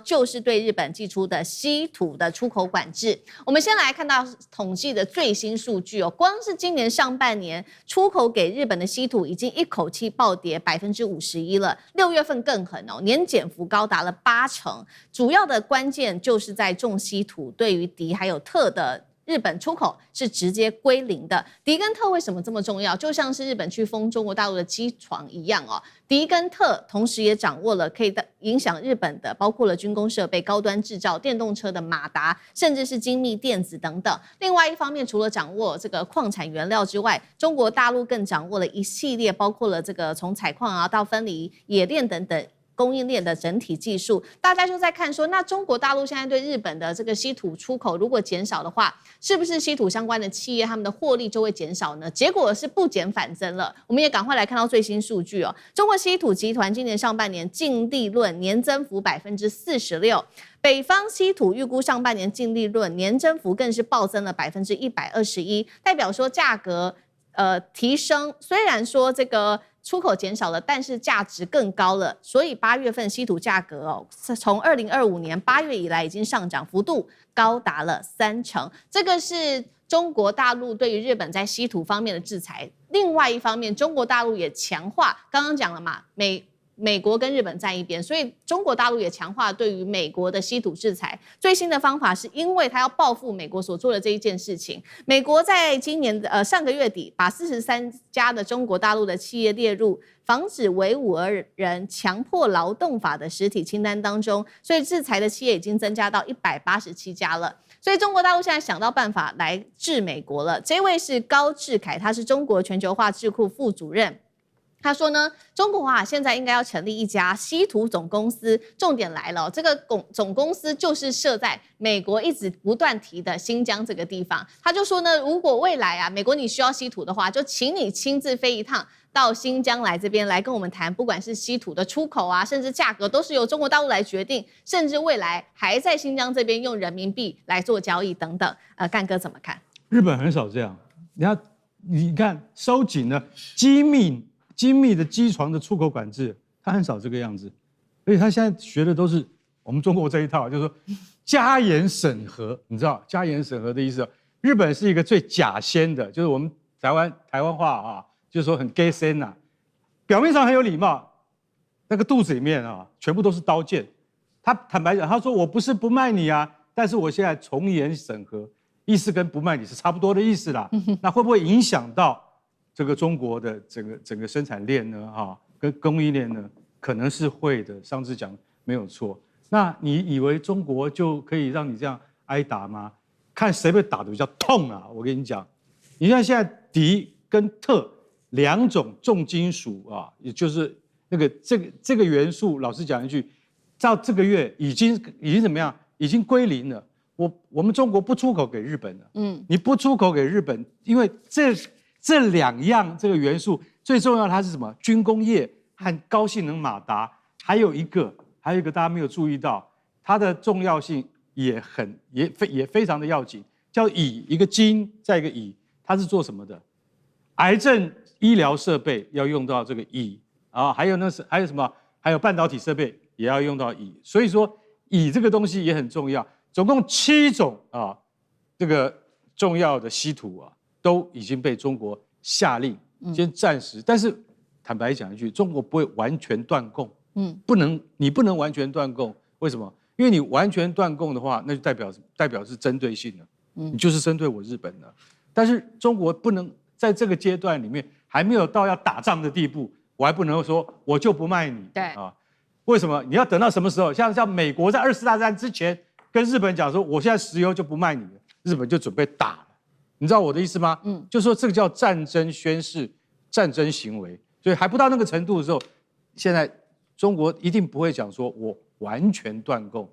就是對日本祭出的稀土的出口管制。我們先来看到統計的最新數據哦，光是今年上半年出口給日本的稀土已經一口氣暴跌51%了，6月份更狠哦，年減幅高達了80%。主要的關鍵就是在重稀土對於鋰還有鉈的日本出口是直接歸零的。鋰跟鉈為什麼這麼重要？就像是日本去封中國大陸的機床一樣哦。鋰跟鉈同時也掌握了可以影響日本的，包括了軍工設備、高端製造、電動車的馬達，甚至是精密電子等等。另外一方面，除了掌握這個礦產原料之外，中國大陸更掌握了一系列包括了這個從採礦啊到分離、冶煉等等供應鏈的整體技術。大家就在看說，那中國大陸現在對日本的這個稀土出口如果減少的話，是不是稀土相關的企業他們的獲利就會減少呢？結果是不減反增了。我們也趕快來看到最新數據哦，中國稀土集團今年上半年淨利潤年增幅46%，北方稀土預估上半年淨利潤年增幅更是暴增了121%，代表說價格提升，雖然說這個出口減少了，但是價值更高了，所以8月份稀土價格哦，從2025年8月以來已經上漲幅度高達了30%。這個是中國大陸對於日本在稀土方面的制裁。另外一方面，中國大陸也強化，剛剛講了嘛，美國跟日本在一邊，所以中國大陸也強化對於美國的稀土制裁。最新的方法是因為他要報復美國所做的這一件事情。美國在今年上個月底把43家的中國大陸的企業列入防止維吾爾人強迫勞動法的實體清單當中，所以制裁的企業已經增加到187家了。所以中國大陸現在想到辦法來治美國了。這位是高志凱，他是中國全球化智庫副主任。他說呢，中國現在應該要成立一家稀土總公司。重點來了，這個總公司就是設在美國一直不斷提的新疆這個地方。他就說呢，如果未來美國你需要稀土的話，就請你親自飛一趟到新疆來這邊來跟我們談，不管是稀土的出口甚至價格都是由中國大陸來決定，甚至未來還在新疆這邊用人民幣來做交易等等。幹哥怎麼看？日本很少這樣，你看收緊了精密的機床的出口管制，他很少這個樣子，而且他現在學的都是我們中國這一套，就是說加嚴審核。你知道加嚴審核的意思？日本是一個最假仙的，就是我們台灣話就是說很假仙吶，表面上很有禮貌，那個肚子裡面全部都是刀劍。他坦白講，他說我不是不賣你但是我現在從嚴審核，意思跟不賣你是差不多的意思啦。那會不會影響到這個中國的整個生產鏈呢？跟供應鏈呢，可能是會的。上次講沒有錯。那你以為中國就可以讓你這樣挨打嗎？看誰被打得比較痛啊！我跟你講，你看現在鋰跟銦2種重金屬啊，也就是那個這個元素，老實講一句，到這個月已經怎麼樣？已經歸零了。我們中國不出口給日本了。你不出口給日本，因為這2樣這個元素最重要的它是什麼？軍工業和高性能馬達，還有一個大家沒有注意到，它的重要性也非常的要緊，叫鋰，一個金再一個鋰，它是做什麼的？癌症醫療設備要用到這個鋰啊，還有什麼？還有半導體設備也要用到鋰，所以說鋰這個東西也很重要。總共7種啊，這個重要的稀土啊，都已經被中國下令先暫時。但是坦白講一句，中國不會完全斷供。你不能完全斷供，為什麼？因為你完全斷供的話，那就代表是針對性的，你就是針對我日本的。但是中國不能在這個階段裡面還沒有到要打仗的地步，我還不能說我就不賣你。對啊，為什麼？你要等到什麼時候？像美國在2次大戰之前跟日本講說，我現在石油就不賣你了，日本就準備打了。你知道我的意思嗎？就是說這個叫戰爭宣示、戰爭行為，所以還不到那個程度的時候，現在中國一定不會講說我完全斷供。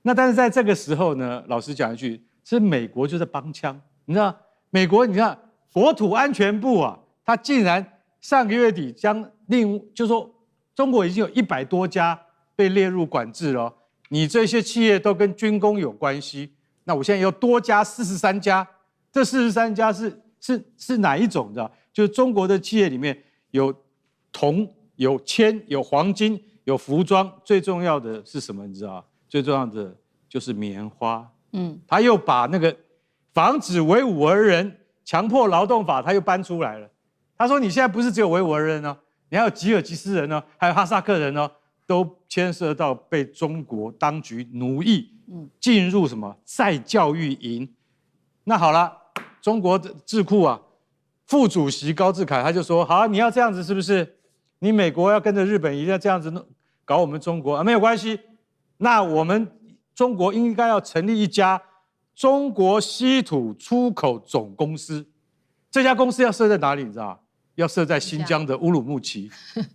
那但是在這個時候呢，老實講一句，是美國就在幫腔。你知道美國，你看國土安全部啊，他竟然上個月底就說中國已經有100多家被列入管制了。你這些企業都跟軍工有關係，那我現在要多加43家，這43家是哪一種？你知道？就是中國的企業裡面有銅、有鉛、有黃金、有服裝，最重要的是什麼？你知道？最重要的就是棉花。他又把那個防止維吾爾人強迫勞動法，他又搬出來了。他說：“你現在不是只有維吾爾人哦，你還有吉爾吉斯人哦，還有哈薩克人哦。”都牽涉到被中國當局奴役，進入什麼再教育營。那好了，中國的智庫啊，副主席高志凱他就說：好，你要這樣子是不是？你美國要跟着日本一定要這樣子搞我們中國啊？沒有關係，那我們中國應該要成立一家中國稀土出口總公司。這家公司要設在哪裡？你知道？要設在新疆的烏魯木齊，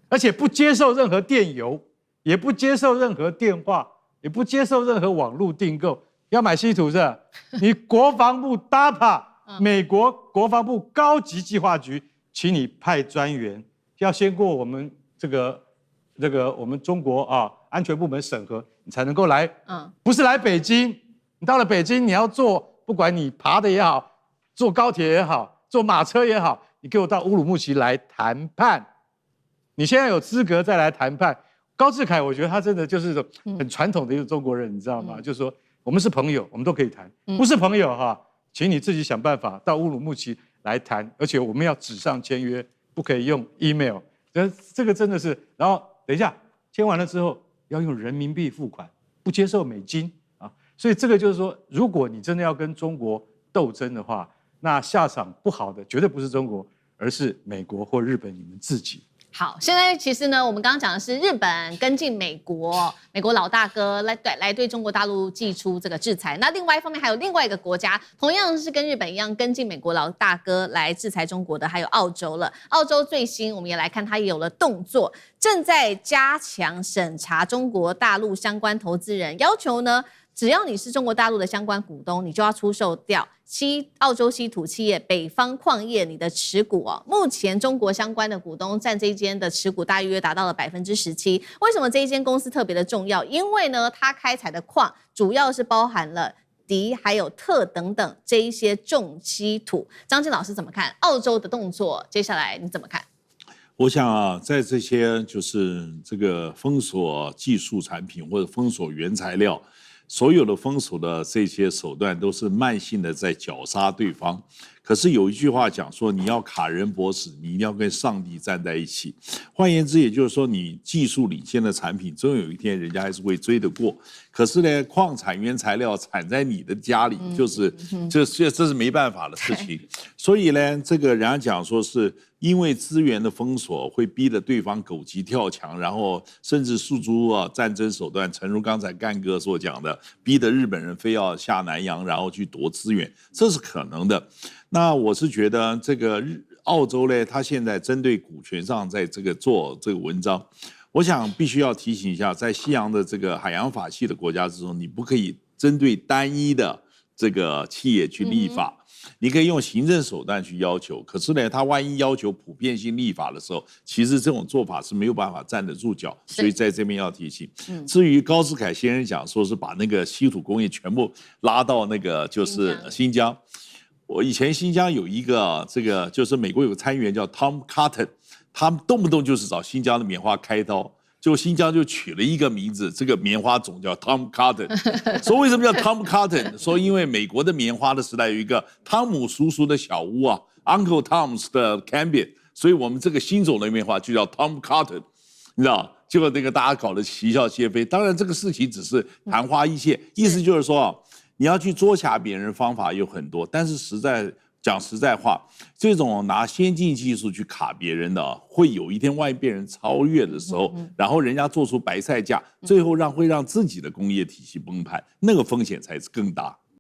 而且不接受任何電郵。也不接受任何電話，也不接受任何網絡訂購。要買稀土是吧？你國防部 DARPA 美國國防部高級計劃局，請你派專員，要先過我們這個我們中國啊安全部門審核，你才能夠來。不是來北京，你到了北京，你要坐，不管你爬的也好，坐高鐵也好，坐馬車也好，你給我到烏魯木齊來談判。你現在有資格再來談判。高志凱，我覺得他真的就是很傳統的一個中國人，你知道嗎？就是說我們是朋友，我們都可以談；不是朋友哈，請你自己想辦法到烏魯木齊來談，而且我們要紙上簽約，不可以用 email。這個真的是，然後等一下簽完了之後要用人民幣付款，不接受美金啊。所以這個就是說，如果你真的要跟中國鬥爭的話，那下場不好的絕對不是中國，而是美國或日本你們自己。好，現在其實呢，我們剛剛講的是日本跟進美國老大哥來對中國大陸祭出這個制裁。那另外一方面還有另外一個國家，同樣是跟日本一樣跟進美國老大哥來制裁中國的，還有澳洲了。澳洲最新我們也來看，它也有了動作，正在加強審查中國大陸相關投資人，要求呢，只要你是中國大陸的相關股東，你就要出售掉澳洲稀土企業北方礦業你的持股哦。目前中國相關的股東佔這一間的持股大約達到了17%。為什麼這一間公司特別的重要？因為呢，它開採的礦主要是包含了銻還有銦等等這一些重稀土。張金老師怎麼看澳洲的動作？接下來你怎麼看？我想啊，在這些就是這個封鎖技術產品或者封鎖原材料。所有的封鎖的這些手段都是慢性的在絞殺對方。可是有一句話講說，你要卡人脖子，你一定要跟上帝站在一起。換言之，也就是說，你技術領先的產品，終有一天人家還是會追得過。可是呢，礦產原材料產在你的家裡，這是沒辦法的事情。所以呢，這個人家講說是因為資源的封鎖，會逼得對方狗急跳牆，然後甚至訴諸戰爭手段，誠如剛才幹哥所講的，逼得日本人非要下南洋，然後去奪資源，這是可能的。那我是覺得這個澳洲呢，它現在針對股權上在這個做這個文章，我想必須要提醒一下，在西洋的這個海洋法系的國家之中，你不可以針對單一的這個企業去立法。你可以用行政手段去要求，可是呢，他萬一要求普遍性立法的時候，其實這種做法是沒有辦法站得住腳，所以在這邊要提醒。至於高斯凱先生講說是把那個稀土工業全部拉到那個就是新疆，我以前新疆有一個這個就是美國有個參議員叫 Tom Cotton， 他動不動就是找新疆的棉花開刀。就新疆就取了一個名字，這個棉花種叫 Tom Cotton。說為什麼叫 Tom Cotton？ 說因為美國的棉花的時代有一個湯姆叔叔的小屋啊 ，Uncle Tom's 的 Cambion， 所以我們這個新種的棉花就叫 Tom Cotton， 你知道？結果那個大家搞得啼笑皆非。當然這個事情只是曇花一現，意思就是說啊，你要去捉掐別人方法有很多，但是講實在話，這種拿先進技術去卡別人的，會有一天萬一被人超越的時候，然後人家做出白菜價，最後會讓自己的工業體系崩盤，那個風險才是更大。